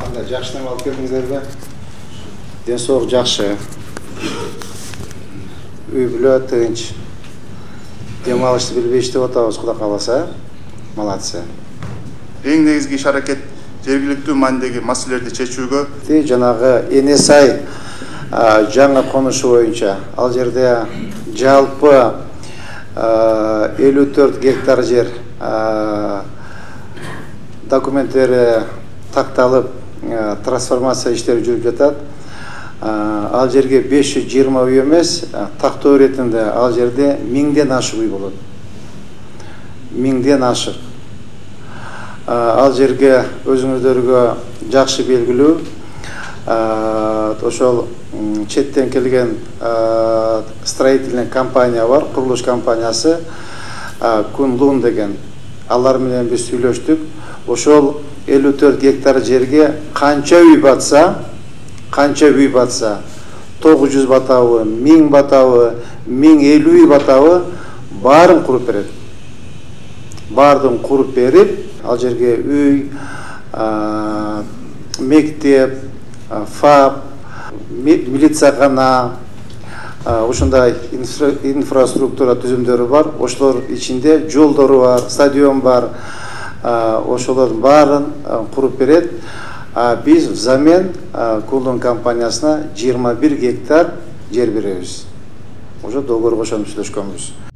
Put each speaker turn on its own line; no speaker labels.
Анда жакшы нем алып келдиңиздерби? Ден соолук жакшы. Үй бүлө тынч. Дем алышты билбей иштеп атабыз, Кудай кааласа. Молодцы.
Эң негизги иш-аракет жергиликтүү маанидеги маселелерди чечүүгө.
Жанагы Энесай жаңа конушу боюнча ал жерде жалпы 54 гектар жер документтери такталып трансформация иштери жүрүп жатат. Ал жерге 520 үй эмес, тактоо иретинде ал жерде 1000ден ашык үй болот. 1000ден ашык. Ал жерге өзүңүздөргө жакшы белгилүү. Ошол четтен келген строительный компания бар, курулуш компаниясы Кунлун деген. Алар менен биз сүйлөштүк. Ошол 54 гектар жерге канча үй батса, 900 батабы, 1000 батабы, 1050 үй батабы баарын куруп берет. Баардын куруп берип, ал жерге үй, мектеп, ФАП, милицияхана, ушундай инфраструктура түзүмдөрү бар. Ошолор ичинде жолдору бар, стадион бар. Ошолордун баарын куруп берет. Биз взамен Кунлун компаниясына 21 гектар жер беребиз. Уже договорго ошентип сүйлөшкөнбүз.